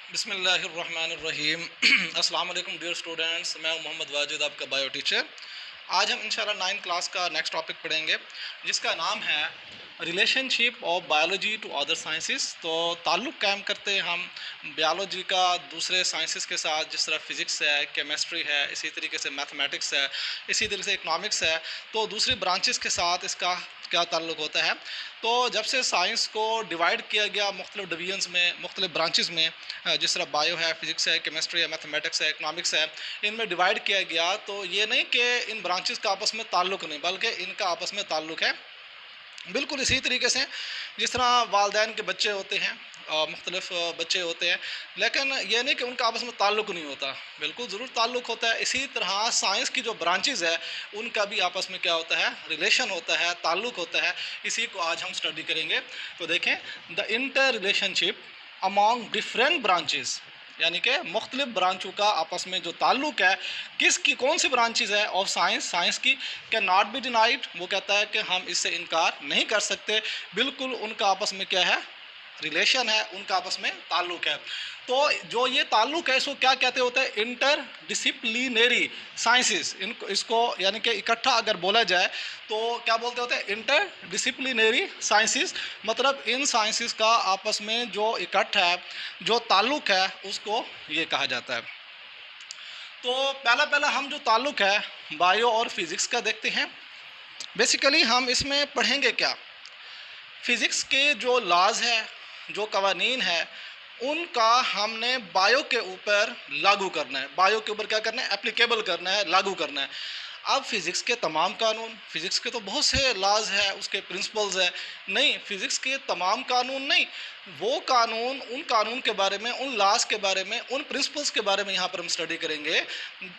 बिस्मिल्लाहिर्रहमानिर्रहीम। अस्सलाम वालेकुम डियर स्टूडेंट्स, मैं मोहम्मद वाजिद, आपका बायो टीचर। आज हम इंशाल्लाह 9th क्लास का नेक्स्ट टॉपिक पढ़ेंगे जिसका नाम है relationship of biology to other sciences. तो ताल्लुक़ कायम करते हैं हम बायोलॉजी का दूसरे साइंसेस के साथ, जिस तरह फिज़िक्स है, केमिस्ट्री है, इसी तरीके से मैथमेटिक्स है, इसी तरीके से इकनॉमिक्स है। तो दूसरी ब्रांचेस के साथ इसका क्या ताल्लुक़ होता है। तो जब से साइंस को डिवाइड किया गया मुख्तलिफ डिवीजन्स में, मुख्तलिफ ब्रांचेस में, जिस तरह बायो है, फिज़िक्स है, केमिस्ट्री है, मैथमेटिक्स है, इकनॉमिक्स है, इनमें डिवाइड किया गया, तो ये नहीं कि इन ब्रांचेस का आपस में ताल्लुक़ नहीं, बल्कि इनका आपस में ताल्लुक़ है। बिल्कुल इसी तरीके से जिस तरह वालदैन के बच्चे होते हैं, मुख्तलिफ बच्चे होते हैं, लेकिन ये नहीं कि उनका आपस में ताल्लुक़ नहीं होता, बिल्कुल ज़रूर ताल्लुक़ होता है। इसी तरह साइंस की जो ब्रांचेज़ है उनका भी आपस में क्या होता है, रिलेशन होता है, ताल्लुक़ होता है। इसी को आज हम स्टडी करेंगे। तो देखें, the inter relationship among different branches, यानी कि मुख्तलिफ ब्रांचों का आपस में जो ताल्लुक़ है, किसकी कौन सी ब्रांचेज़ है ऑफ साइंस की, कैन नॉट बी डिनाइड। वो कहता है कि हम इससे इनकार नहीं कर सकते, बिल्कुल उनका आपस में क्या है, रिलेशन है, उनका आपस में ताल्लुक़ है। तो जो ये ताल्लुक़ है इसको क्या कहते होते हैं, इंटर डिसिप्लिनरी साइंसेस। इनको इसको यानी कि इकट्ठा अगर बोला जाए तो क्या बोलते होते हैं, इंटर डिसिप्लिनरी साइंसेस। मतलब इन साइंसेस का आपस में जो इकट्ठा है, जो ताल्लुक़ है, उसको ये कहा जाता है। तो पहला हम जो ताल्लुक़ है बायो और फिज़िक्स का देखते हैं। बेसिकली हम इसमें पढ़ेंगे क्या, फिज़िक्स के जो लॉज है, जो कवानीन है, उनका हमने बायो के ऊपर लागू करना है। बायो के ऊपर क्या करना है, एप्लीकेबल करना है, लागू करना है। अब फिज़िक्स के तमाम कानून, फिज़िक्स के तो बहुत से लॉज है, उसके प्रिंसिपल्स है, नहीं फिज़िक्स के तमाम कानून नहीं, वो कानून, उन कानून के बारे में, उन लॉज के बारे में, उन प्रिंसिपल्स के बारे में यहाँ पर हम स्टडी करेंगे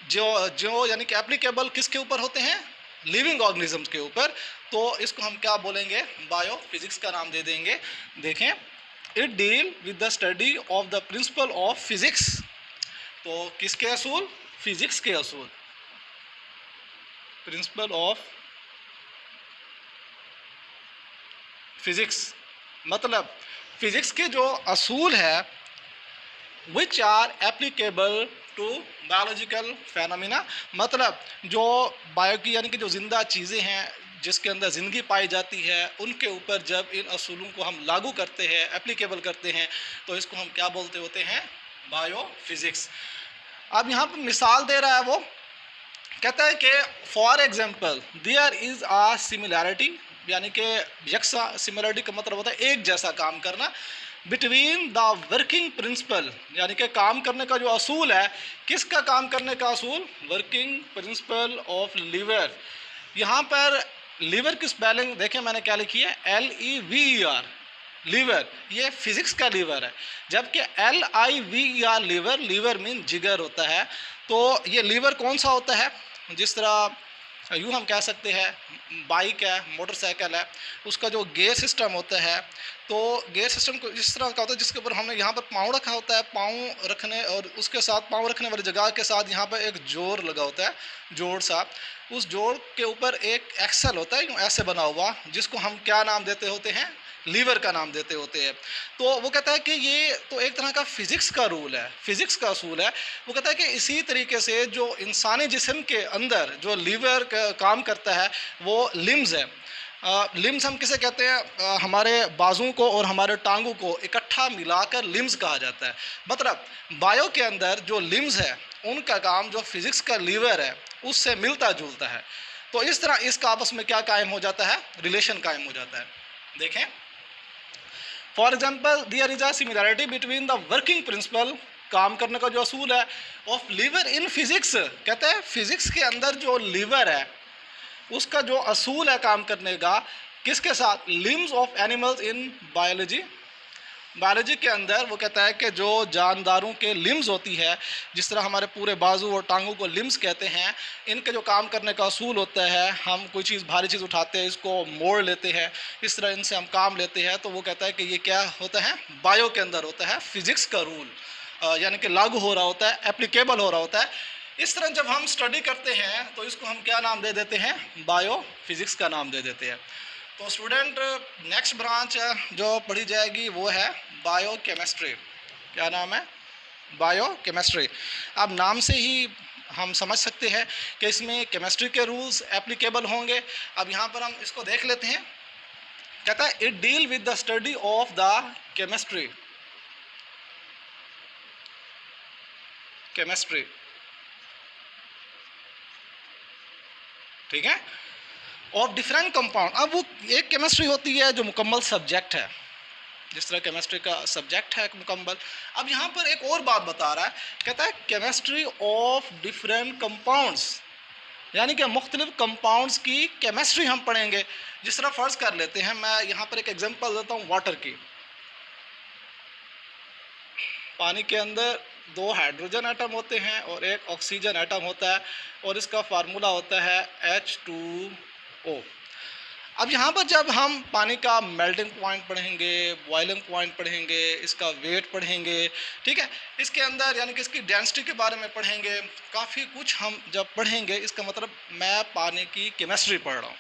जो जो यानी कि एप्लीकेबल किसके ऊपर होते हैं, लिविंग ऑर्गेनिजम्स के ऊपर। तो इसको हम क्या बोलेंगे, बायो फिज़िक्स का नाम दे देंगे। देखें, it deal with the study of the principle of physics. तो किसके असूल, फिज़िक्स के असूल, प्रिंसिपल ऑफ फिज़िक्स। मतलब फिज़िक्स के जो असूल है, which are applicable to biological phenomena. मतलब जो बायो की यानी कि जो ज़िंदा चीज़ें हैं, जिसके अंदर ज़िंदगी पाई जाती है, उनके ऊपर जब इन असूलों को हम लागू करते हैं, एप्लीकेबल करते हैं, तो इसको हम क्या बोलते होते हैं, बायो फिज़िक्स। अब यहाँ पर मिसाल दे रहा है, वो कहता है कि for example there is a similarity, यानी कि यकसा, सिमिलरिटी का मतलब होता है एक जैसा काम करना, बिटवीन द वर्किंग प्रिंसिपल, यानी कि काम करने का जो असूल है, किसका काम करने का असूल, वर्किंग प्रिंसिपल ऑफ लीवर। यहाँ पर लीवर की स्पेलिंग देखें मैंने क्या लिखी है, LEVER, लीवर, ये फिज़िक्स का लीवर है। जबकि LIVER, लीवर, लीवर मीन जिगर होता है। तो ये लीवर कौन सा होता है, जिस तरह यूँ हम कह सकते हैं बाइक है, मोटरसाइकिल है, उसका जो गियर सिस्टम होता है, तो गियर सिस्टम को इस तरह का होता है जिसके ऊपर हमने यहाँ पर पाँव रखा होता है, पाँव रखने और उसके साथ पाँव रखने वाली जगह के साथ यहाँ पर एक जोड़ लगा होता है, जोड़ सा, उस जोड़ के ऊपर एक एक्सल होता है यूँ ऐसे बना हुआ, जिसको हम क्या नाम देते होते हैं, लीवर का नाम देते होते हैं। तो वो कहता है कि ये तो एक तरह का फिज़िक्स का रूल है, फिज़िक्स का असूल है। वो कहता है कि इसी तरीके से जो इंसानी जिस्म के अंदर जो लीवर का काम करता है, वो लिम्स है। लिम्स हम किसे कहते हैं, हमारे बाजुओं को और हमारे टांगों को इकट्ठा मिलाकर लिम्स कहा जाता है। मतलब बायो के अंदर जो लिम्स है, उनका काम जो फिज़िक्स का लीवर है उससे मिलता जुलता है। तो इस तरह इसका आपस में क्या कायम हो जाता है, रिलेशन कायम हो जाता है। देखें, for example there is a similarity between the working principle, काम करने का जो असूल है, ऑफ लीवर इन फिज़िक्स। कहते हैं फिज़िक्स के अंदर जो लीवर है उसका जो असूल है काम करने का, किसके साथ, limbs of animals in biology. Biology के अंदर वो कहता है कि जो जानदारों के लिम्स होती है, जिस तरह हमारे पूरे बाजू और टांगों को लिम्स कहते हैं, इनके जो काम करने का असूल होता है, हम कोई चीज़ भारी चीज़ उठाते हैं, इसको मोड़ लेते हैं, इस तरह इनसे हम काम लेते हैं। तो वो कहता है कि ये क्या होता है, बायो के अंदर होता है फिज़िक्स का रूल, यानी कि लागू हो रहा होता है, एप्लीकेबल हो रहा होता है। इस तरह जब हम स्टडी करते हैं तो इसको हम क्या नाम दे देते हैं, बायो फिज़िक्स का नाम दे देते हैं। तो स्टूडेंट, नेक्स्ट ब्रांच जो पढ़ी जाएगी वो है बायो केमिस्ट्री। क्या नाम है, बायोकेमिस्ट्री। अब नाम से ही हम समझ सकते हैं कि इसमें केमिस्ट्री के रूल्स एप्लीकेबल होंगे। अब यहाँ पर हम इसको देख लेते हैं। कहता है it deal with the study of the chemistry, chemistry, ठीक है, ऑफ डिफरेंट कंपाउंड। अब वो एक केमिस्ट्री होती है जो मुकम्मल सब्जेक्ट है, जिस तरह केमिस्ट्री का सब्जेक्ट है मुकम्मल। अब यहाँ पर एक और बात बता रहा है, कहता है केमिस्ट्री ऑफ डिफरेंट कंपाउंड्स, यानी कि मुख्तलिफ कंपाउंड्स की केमिस्ट्री हम पढ़ेंगे। जिस तरह फ़र्ज़ कर लेते हैं, मैं यहाँ पर एक एग्जांपल देता हूँ वाटर की। पानी के अंदर 2 हाइड्रोजन एटम होते हैं और एक ऑक्सीजन एटम होता है और इसका फार्मूला होता है H2O। अब यहाँ पर जब हम पानी का मेल्टिंग पॉइंट पढ़ेंगे, बॉइलिंग पॉइंट पढ़ेंगे, इसका वेट पढ़ेंगे, ठीक है, इसके अंदर यानी कि इसकी डेंसिटी के बारे में पढ़ेंगे, काफ़ी कुछ हम जब पढ़ेंगे, इसका मतलब मैं पानी की केमिस्ट्री पढ़ रहा हूँ।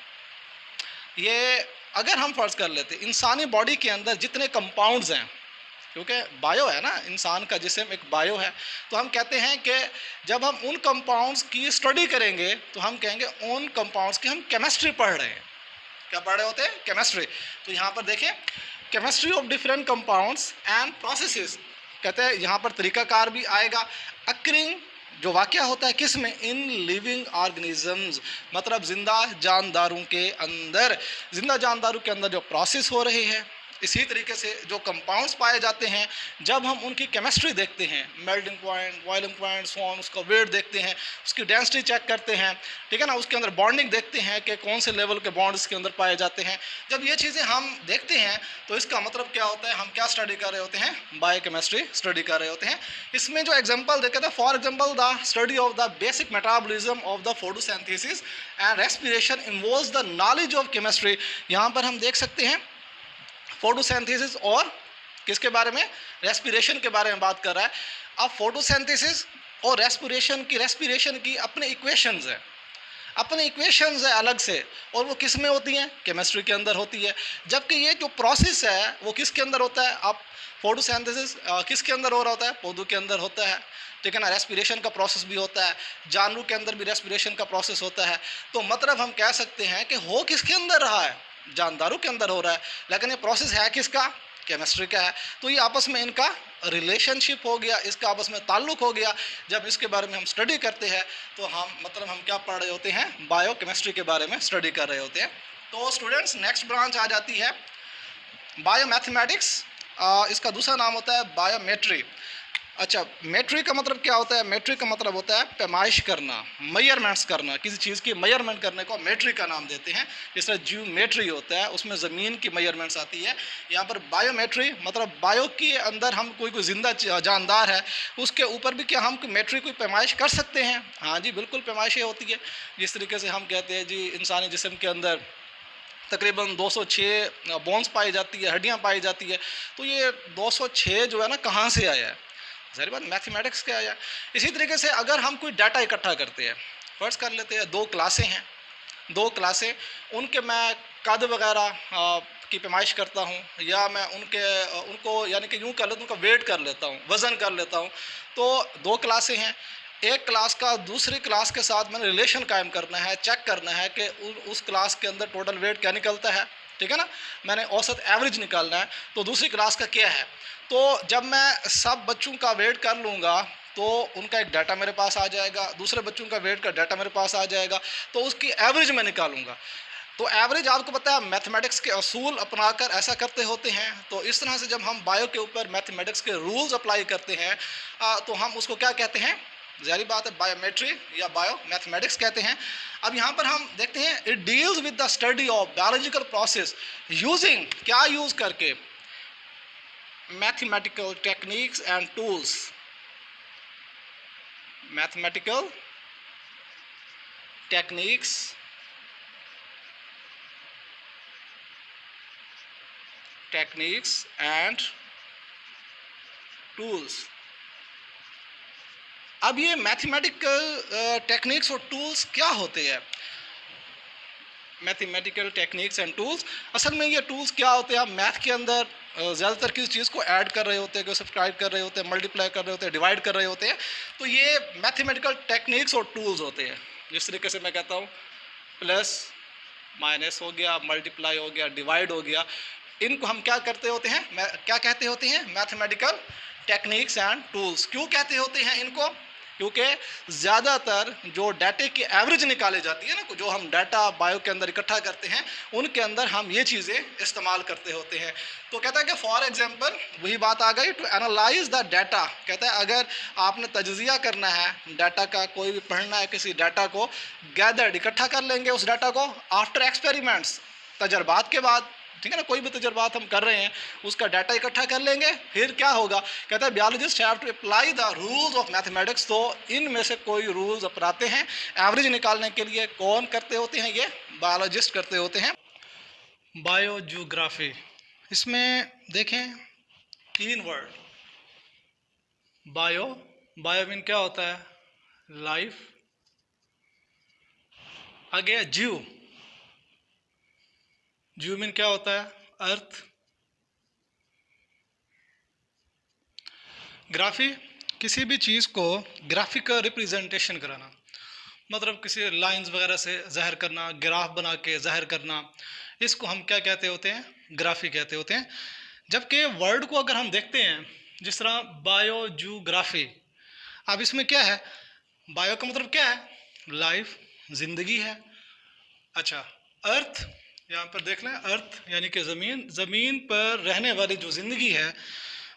ये अगर हम फर्ज कर लेते इंसानी बॉडी के अंदर जितने कंपाउंड्स हैं, क्योंकि बायो है ना, इंसान का जिस्म एक बायो है, तो हम कहते हैं कि जब हम उन कंपाउंड्स की स्टडी करेंगे तो हम कहेंगे उन कंपाउंड्स की हम केमिस्ट्री पढ़ रहे हैं। क्या पढ़ रहे होते हैं? केमिस्ट्री। तो यहाँ पर देखें chemistry of different compounds and processes, कहते हैं यहाँ पर तरीकाकार भी आएगा। अक्रिंग जो वाक़या होता है किस में? इन लिविंग ऑर्गेनिजम्स, मतलब जिंदा जानदारों के अंदर, जिंदा जानदारों के अंदर जो प्रोसेस हो रहे हैं। इसी तरीके से जो कंपाउंड्स पाए जाते हैं जब हम उनकी केमिस्ट्री देखते हैं, melting point, boiling point, so on, उसका वेट देखते हैं, उसकी डेंसिटी चेक करते हैं, ठीक है ना, उसके अंदर बॉन्डिंग देखते हैं कि कौन से लेवल के बॉन्ड इसके अंदर पाए जाते हैं। जब ये चीज़ें हम देखते हैं तो इसका मतलब क्या होता है? हम क्या स्टडी कर रहे होते हैं? बायोकेमिस्ट्री स्टडी कर रहे होते हैं। इसमें जो एग्जाम्पल देखे थे, for example the study of the basic metabolism of the photosynthesis and respiration involves the knowledge of chemistry. यहाँ पर हम देख सकते हैं फोटोसिंथेसिस और किसके बारे में? रेस्पिरेशन के बारे में बात कर रहा है। अब फोटोसिंथेसिस और रेस्पिरेशन की अपने इक्वेशंस हैं, अपने इक्वेशंस है अलग से, और वो किस में होती हैं? केमिस्ट्री के अंदर होती है। जबकि ये जो प्रोसेस है वो किसके अंदर होता है? अब फोटोसिंथेसिस किसके अंदर हो रहा होता है? पौधों के अंदर होता है, ठीक है ना। रेस्पिरेशन का प्रोसेस भी होता है, जानवरों के अंदर भी रेस्पिरेशन का प्रोसेस होता है। तो मतलब हम कह सकते हैं कि हो किसके अंदर रहा है? जानदारों के अंदर हो रहा है, लेकिन ये प्रोसेस है किसका? केमिस्ट्री का है। तो ये आपस में इनका रिलेशनशिप हो गया, इसका आपस में ताल्लुक हो गया। जब इसके बारे में हम स्टडी करते हैं तो हम मतलब हम क्या पढ़ रहे होते हैं? बायोकेमिस्ट्री के बारे में स्टडी कर रहे होते हैं। तो स्टूडेंट्स नेक्स्ट ब्रांच आ जाती है बायोमैथमेटिक्स। इसका दूसरा नाम होता है बायोमेट्री। अच्छा, मेट्री का मतलब क्या होता है? मेट्री का मतलब होता है पैमाइश करना, मेजरमेंट्स करना, किसी चीज़ की मेजरमेंट करने को मेट्री का नाम देते हैं। जिस तरह ज्योमेट्री होता है उसमें ज़मीन की मेजरमेंट्स आती है, यहाँ पर बायोमेट्री मतलब बायो के अंदर हम कोई जिंदा जानदार है उसके ऊपर भी क्या हम मेट्री कोई पैमाइश कर सकते हैं? हाँ जी, बिल्कुल पैमाइशें होती है। जिस तरीके से हम कहते हैं जी इंसानी जिस्म के अंदर तकरीबन 206 बोन्स पाई जाती है, हड्डियाँ पाई जाती है। तो ये 206 जो है ना, कहाँ से आया है? ज़ाहिर बात मैथमेटिक्स के आया। इसी तरीके से अगर हम कोई डाटा इकट्ठा करते हैं, फ़र्ज़ कर लेते हैं 2 क्लासें हैं, 2 क्लासें, उनके मैं कद वगैरह की पैमाइश करता हूँ, या मैं उनको यानी कि यूँ कर लेता हूँ, उनका वेट कर लेता हूँ, वज़न कर लेता हूँ। तो 2 क्लासें हैं, एक क्लास का दूसरी क्लास के साथ मैंने रिलेशन कायम करना है, चेक करना है कि उस क्लास के अंदर टोटल वेट क्या निकलता है, ठीक है ना, मैंने औसत एवरेज निकालना है, तो दूसरी क्लास का क्या है। तो जब मैं सब बच्चों का वेट कर लूँगा तो उनका एक डाटा मेरे पास आ जाएगा, दूसरे बच्चों का वेट का डाटा मेरे पास आ जाएगा, तो उसकी एवरेज मैं निकालूंगा। तो एवरेज आपको पता है मैथमेटिक्स के असूल अपनाकर ऐसा करते होते हैं। तो इस तरह से जब हम बायो के ऊपर मैथमेटिक्स के रूल्स अप्लाई करते हैं तो हम उसको क्या कहते हैं? ज़ाहिर बात है बायोमेट्री या बायो मैथमेटिक्स कहते हैं। अब यहाँ पर हम देखते हैं it deals with the study of biological process using, क्या यूज़ करके? Mathematical techniques and tools, mathematical techniques and tools. अब ये मैथमेटिकल टेक्निक्स और टूल्स क्या होते हैं? मैथमेटिकल टेक्निक्स एंड टूल्स, असल में ये टूल्स क्या होते हैं? आप मैथ के अंदर ज़्यादातर किसी चीज़ को ऐड कर रहे होते हैं, सब्सक्राइब कर रहे होते हैं, मल्टीप्लाई कर रहे होते हैं, डिवाइड कर रहे होते हैं। तो ये मैथमेटिकल टेक्निक्स और टूल्स होते हैं। जिस तरीके से मैं कहता हूँ प्लस माइनस हो गया, मल्टीप्लाई हो गया, डिवाइड हो गया, इनको हम क्या करते होते हैं, क्या कहते होते हैं, मैथमेटिकल टेक्निक्स एंड टूल्स। क्यों कहते होते हैं इनको? क्योंकि ज़्यादातर जो डाटे की एवरेज निकाली जाती है ना, जो हम डाटा बायो के अंदर इकट्ठा करते हैं, उनके अंदर हम ये चीज़ें इस्तेमाल करते होते हैं। तो कहता है कि फॉर एग्जांपल वही बात आ गई, टू एनालाइज द डाटा। कहता है अगर आपने तजज़िया करना है डाटा का, कोई भी पढ़ना है किसी डाटा को, गैदर्ड इकट्ठा कर लेंगे उस डाटा को आफ्टर एक्सपेरिमेंट्स, तजर्बात के बाद, ठीक है ना, कोई भी तजर्बात हम कर रहे हैं उसका डाटा इकट्ठा कर लेंगे, फिर क्या होगा, कहता है biologist have to apply the rules of mathematics. तो इनमें से कोई रूल्स अपनाते हैं एवरेज निकालने के लिए। कौन करते होते हैं? ये बायोलॉजिस्ट करते होते हैं। बायोजियोग्राफी, इसमें देखें 3 वर्ड। बायो, बायो मीन क्या होता है? लाइफ। आगे जीव, जीव मीन क्या होता है? अर्थ। ग्राफी, किसी भी चीज़ को ग्राफिकल रिप्रेजेंटेशन कराना, मतलब किसी लाइंस वगैरह से ज़ाहिर करना, ग्राफ बना के ज़ाहिर करना, इसको हम क्या कहते होते हैं? ग्राफी कहते होते हैं। जबकि वर्ड को अगर हम देखते हैं, जिस तरह बायोजियोग्राफी, अब इसमें क्या है? बायो का मतलब क्या है? लाइफ, जिंदगी है। अच्छा, अर्थ, यहाँ पर देख लें, अर्थ यानी कि ज़मीन, ज़मीन पर रहने वाली जो ज़िंदगी है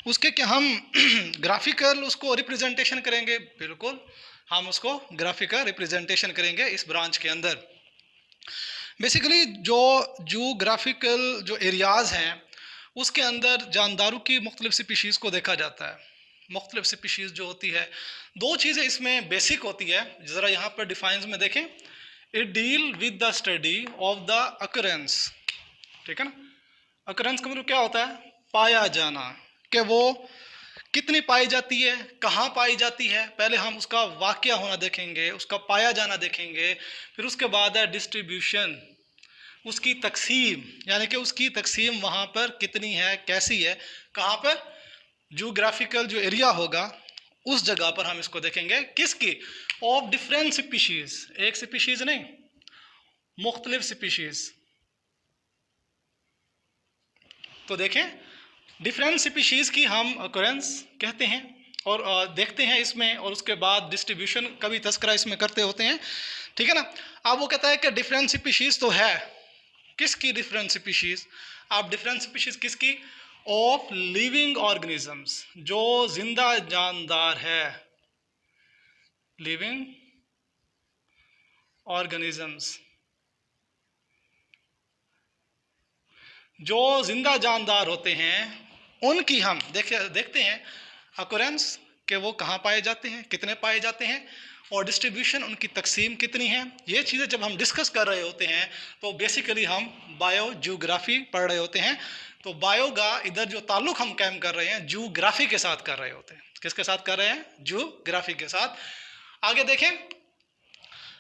उसके क्या हम ग्राफिकल उसको रिप्रेजेंटेशन करेंगे? बिल्कुल, हम उसको ग्राफिकल रिप्रेजेंटेशन करेंगे इस ब्रांच के अंदर। बेसिकली जो जियोग्राफिकल जो एरियाज़ हैं उसके अंदर जानदारों की मुख्तलिफ स्पीशीज़ को देखा जाता है। मुख्तलिफ स्पीशीज़ जो होती है, 2 चीज़ें इसमें बेसिक होती है, ज़रा यहाँ पर डिफाइंस में देखें। It deal with the study of the occurrence, ठीक है ना। अकरेंस का मतलब क्या होता है? पाया जाना, कि वो कितनी पाई जाती है, कहाँ पाई जाती है। पहले हम उसका वाक़या होना देखेंगे, उसका पाया जाना देखेंगे, फिर उसके बाद है डिस्ट्रीब्यूशन, उसकी तकसीम, यानी कि उसकी तकसीम वहाँ पर कितनी है, कैसी है, कहाँ पर जियोग्राफिकल जो एरिया होगा उस जगह पर हम इसको देखेंगे। किसकी? ऑफ डिफरेंट स्पीशीज़, एक स्पीशीज़ नहीं, मुख्तलिफ स्पीशीज़। तो देखें, डिफरेंट स्पीशीज़ की हम अकरेंस कहते हैं और देखते हैं इसमें, और उसके बाद डिस्ट्रीब्यूशन का भी तस्करा इसमें करते होते हैं, ठीक है ना। अब वो कहता है कि डिफरेंट स्पीशीज़ तो है, किसकी डिफरेंट स्पीशीज़? आप डिफरेंट स्पीशीज़ किसकी? ऑफ लिविंग ऑर्गेनिजम्स, जो जिंदा जानदार है, लिविंग ऑर्गेनिजम्स, जो जिंदा जानदार होते हैं उनकी हम देखते हैं अकुरेंस के वो कहाँ पाए जाते हैं, कितने पाए जाते हैं, और डिस्ट्रीब्यूशन, उनकी तकसीम कितनी है। ये चीज़ें जब हम डिस्कस कर रहे होते हैं तो बेसिकली हम बायोजियोग्राफी पढ़ रहे होते हैं। तो बायो का इधर जो ताल्लुक़ हम कायम कर रहे हैं जियोग्राफी के साथ कर रहे होते हैं। किसके साथ कर रहे हैं? जियोग्राफी के साथ। आगे देखें,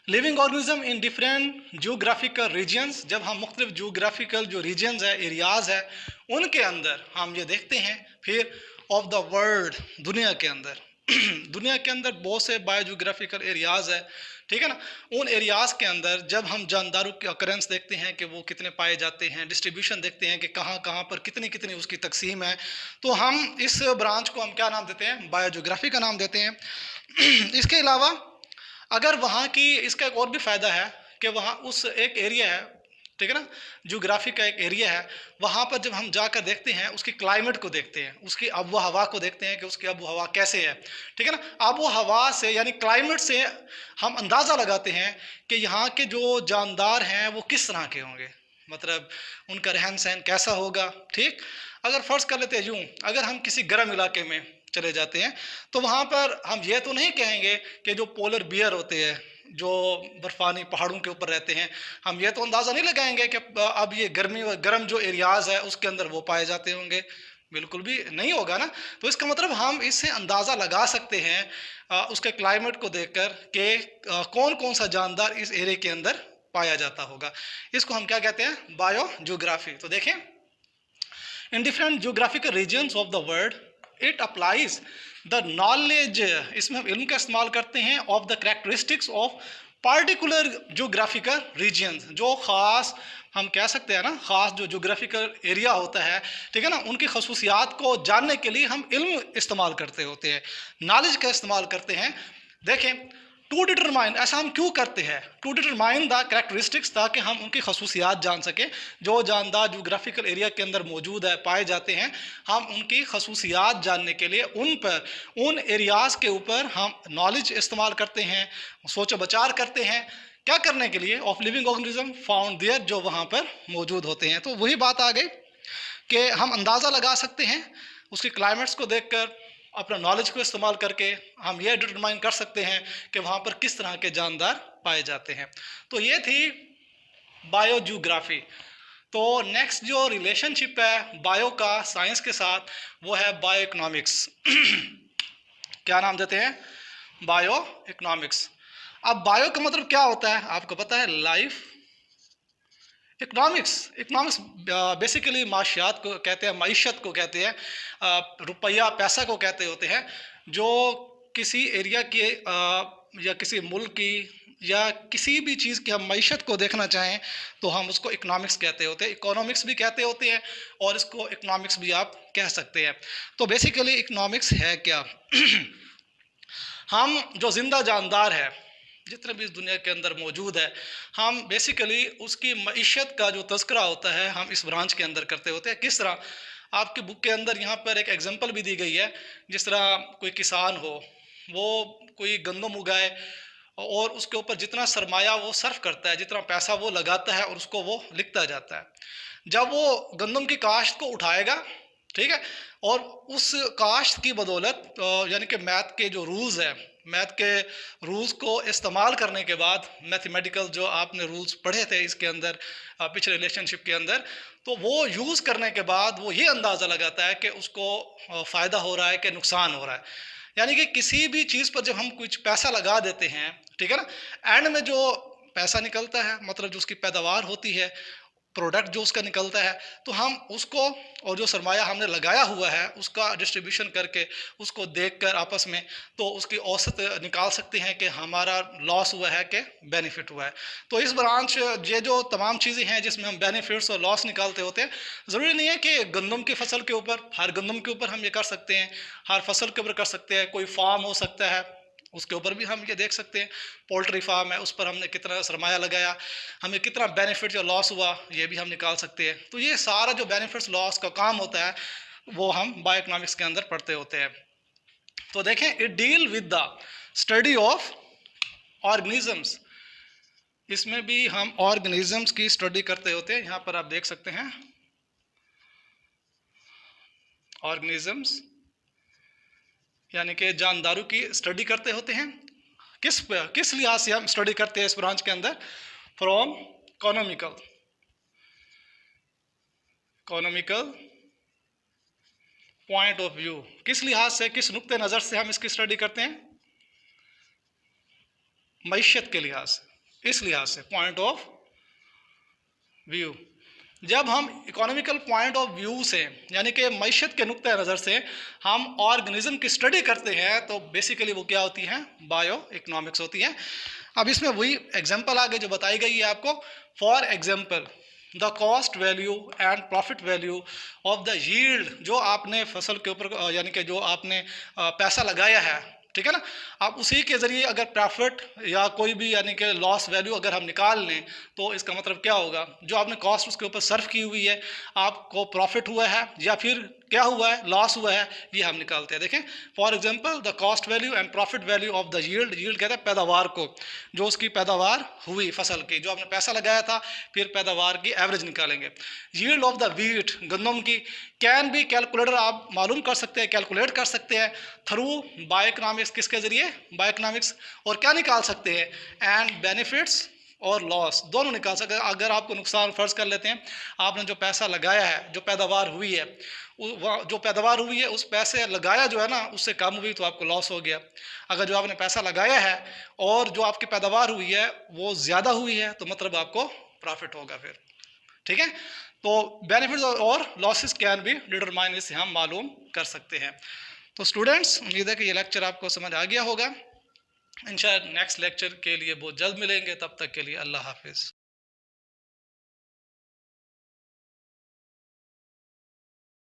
living organism in different geographical regions, जब हम मुख्तलिफ जियोग्राफिकल जो रीजन्स है, एरियाज़ है, उनके अंदर हम ये देखते हैं। फिर ऑफ द वर्ल्ड, दुनिया के अंदर दुनिया के अंदर बहुत से बायोजियोग्राफिकल एरियाज़ है, ठीक है ना। उन एरियाज़ के अंदर जब हम जानदारों की अकरेंस देखते हैं कि वो कितने पाए जाते हैं, डिस्ट्रीब्यूशन देखते हैं कि कहाँ कहाँ पर कितनी कितनी उसकी तकसीम है, तो हम इस ब्रांच को हम क्या नाम देते हैं? बायोजियोग्राफी का नाम देते हैं। इसके अलावा अगर वहाँ की, इसका एक और भी फ़ायदा है कि वहाँ उस एक एरिया है, ठीक है ना, जियोग्राफी का एक एरिया है, वहाँ पर जब हम जाकर देखते हैं उसकी क्लाइमेट को देखते हैं, उसकी आबो हवा को देखते हैं कि उसकी आबो हवा कैसे है, ठीक है ना। आबो हवा से यानी क्लाइमेट से हम अंदाज़ा लगाते हैं कि यहाँ के जो जानदार हैं वो किस तरह के होंगे, मतलब उनका रहन सहन कैसा होगा, ठीक। अगर फ़र्ज़ कर लेते हैं यूँ, अगर हम किसी गर्म इलाके में चले जाते हैं तो वहाँ पर हम ये तो नहीं कहेंगे कि जो पोलर बियर होते हैं, जो बर्फ़ानी पहाड़ों के ऊपर रहते हैं, हम ये तो अंदाज़ा नहीं लगाएंगे कि अब ये गर्म जो एरियाज़ है उसके अंदर वो पाए जाते होंगे, बिल्कुल भी नहीं होगा ना। तो इसका मतलब हम इससे अंदाज़ा लगा सकते हैं उसके क्लाइमेट को देखकर कि कौन कौन सा जानदार इस एरिया के अंदर पाया जाता होगा। इसको हम क्या कहते हैं? बायोजियोग्राफी। तो देखें, in different geographical regions of the world. It applies the knowledge, इसमें हम इल्म का इस्तेमाल करते हैं, of the characteristics of particular geographical regions, जो ख़ास हम कह सकते हैं ना, ख़ास जो जोग्राफिकल एरिया होता है, ठीक है ना, उनकी खसूसियात को जानने के लिए हम इल्म इस्तेमाल करते होते हैं, नॉलेज का इस्तेमाल करते हैं। देखें, टू डिटरमाइन, ऐसा हम क्यों करते हैं? टू डिटरमाइन द कैरेक्टरिस्टिक्स, ताकि हम उनकी खसूसियात जान सकें, जो जानदार जोग्राफिकल एरिया के अंदर मौजूद है, पाए जाते हैं। हम उनकी खसूसियात जानने के लिए उन एरियाज़ के ऊपर हम नॉलेज इस्तेमाल करते हैं, सोचो बचार करते हैं। क्या करने के लिए? Of living organism found there, जो वहाँ पर मौजूद होते हैं। तो वही बात आ गई कि हम अंदाज़ा लगा सकते हैं उसकी क्लाइमेट्स को देखकर, अपना नॉलेज को इस्तेमाल करके हम ये डिटरमाइन कर सकते हैं कि वहाँ पर किस तरह के जानदार पाए जाते हैं। तो ये थी बायोजियोग्राफी। तो नेक्स्ट जो रिलेशनशिप है बायो का साइंस के साथ, वो है बायो इकोनॉमिक्स। क्या नाम देते हैं? Bio economics. अब बायो का मतलब क्या होता है? आपको पता है, लाइफ। इकोनॉमिक्स बेसिकली माशियात को कहते हैं, मईशत को कहते हैं, रुपया पैसा को कहते होते हैं, जो किसी एरिया के या किसी मुल्क की या किसी भी चीज़ की हम मईशत को देखना चाहें तो हम उसको इकोनॉमिक्स कहते होते हैं, इकोनॉमिक्स भी कहते होते हैं, और इसको इकोनॉमिक्स भी आप कह सकते हैं। तो बेसिकली इकोनॉमिक्स है क्या? हम जो जिंदा जानदार है, जितने भी इस दुनिया के अंदर मौजूद है, हम बेसिकली उसकी मईशत का जो तज़किरा होता है हम इस ब्रांच के अंदर करते होते हैं। किस तरह? आपकी बुक के अंदर यहाँ पर एक एग्जांपल भी दी गई है। जिस तरह कोई किसान हो, वो कोई गंदम उगाए और उसके ऊपर जितना सरमाया वो सर्फ करता है, जितना पैसा वो लगाता है, और उसको वो लिखता जाता है। जब वो गंदम की काश्त को उठाएगा, ठीक है, और उस काश्त की बदौलत यानी कि मैथ के जो रूल्स है, मैथ के रूल्स को इस्तेमाल करने के बाद, मैथमेटिकल जो आपने रूल्स पढ़े थे इसके अंदर पिछले रिलेशनशिप के अंदर, तो वो यूज़ करने के बाद वो ये अंदाज़ा लगाता है कि उसको फ़ायदा हो रहा है कि नुकसान हो रहा है। यानी कि किसी भी चीज़ पर जब हम कुछ पैसा लगा देते हैं, ठीक है ना, एंड में जो पैसा निकलता है, मतलब जो उसकी पैदावार होती है, प्रोडक्ट जो उसका निकलता है, तो हम उसको और जो सरमाया हमने लगाया हुआ है उसका डिस्ट्रीब्यूशन करके, उसको देखकर आपस में तो उसकी औसत निकाल सकते हैं कि हमारा लॉस हुआ है कि बेनिफिट हुआ है। तो इस ब्रांच ये जो तमाम चीज़ें हैं जिसमें हम बेनिफिट्स और लॉस निकालते होते हैं, ज़रूरी नहीं है कि गंदम की फसल के ऊपर, हर गंदम के ऊपर हम ये कर सकते हैं, हर फसल के ऊपर कर सकते हैं। कोई फार्म हो सकता है, उसके ऊपर भी हम ये देख सकते हैं, पोल्ट्री फार्म है, उस पर हमने कितना सरमाया लगाया, हमें कितना बेनिफिट या लॉस हुआ, ये भी हम निकाल सकते हैं। तो ये सारा जो बेनिफिट्स लॉस का काम होता है वो हम बायो इकोनॉमिक्स के अंदर पढ़ते होते हैं। तो देखें, it deal with the study of organisms. इसमें भी हम ऑर्गेनिजम्स की स्टडी करते होते हैं। यहाँ पर आप देख सकते हैं ऑर्गेनिजम्स, यानी कि जानदारों की स्टडी करते होते हैं। किस लिहाज से हम स्टडी करते हैं इस ब्रांच के अंदर? From economical point of view. किस लिहाज से, किस नुक्ते नज़र से हम इसकी स्टडी करते हैं? मईशत के लिहाज से, इस लिहाज से, पॉइंट ऑफ व्यू। जब हम इकोनॉमिकल पॉइंट ऑफ व्यू से, यानी कि मईशत के नुक्ते नज़र से हम ऑर्गेनिज्म की स्टडी करते हैं, तो बेसिकली वो क्या होती हैं? बायो इकोनॉमिक्स होती हैं। अब इसमें वही एग्जांपल आगे जो बताई गई है आपको, for example the cost value and profit value of the yield, जो आपने फसल के ऊपर यानी कि जो आपने पैसा लगाया है, ठीक है ना, आप उसी के ज़रिए अगर प्रॉफिट या कोई भी यानी कि लॉस वैल्यू अगर हम निकाल लें, तो इसका मतलब क्या होगा? जो आपने कॉस्ट उसके ऊपर सर्व की हुई है, आपको प्रॉफिट हुआ है या फिर क्या हुआ है, लॉस हुआ है, ये हम निकालते हैं। देखें, for example the cost value and profit value of the yield. Yield कहते हैं पैदावार को, जो उसकी पैदावार हुई फसल की, जो आपने पैसा लगाया था, फिर पैदावार की एवरेज निकालेंगे। यील्ड ऑफ द व्हीट, गंदम की, कैन बी कैलकुलेटर, आप मालूम कर सकते हैं, कैलकुलेट कर सकते हैं थ्रू बायो इकोनॉमिक्स। किसके जरिए? Bio economics. और क्या निकाल सकते हैं? एंड बेनिफिट्स और लॉस दोनों निकाल सकते हैं। अगर आपको नुकसान, फ़र्ज़ कर लेते हैं आपने जो पैसा लगाया है, जो पैदावार हुई है, जो पैदावार हुई है उस पैसे लगाया जो है ना, उससे कम हुई तो आपको लॉस हो गया। अगर जो आपने पैसा लगाया है और जो आपकी पैदावार हुई है वो ज़्यादा हुई है, तो मतलब आपको प्रॉफिट होगा फिर, ठीक है। तो बेनिफिट्स और लॉसेस कैन बी डिटरमाइन, इससे हम मालूम कर सकते हैं। तो स्टूडेंट्स, उम्मीद है कि ये लेक्चर आपको समझ आ गया होगा। इंशाअल्लाह नेक्स्ट लेक्चर के लिए बहुत जल्द मिलेंगे, तब तक के लिए अल्लाह हाफिज़।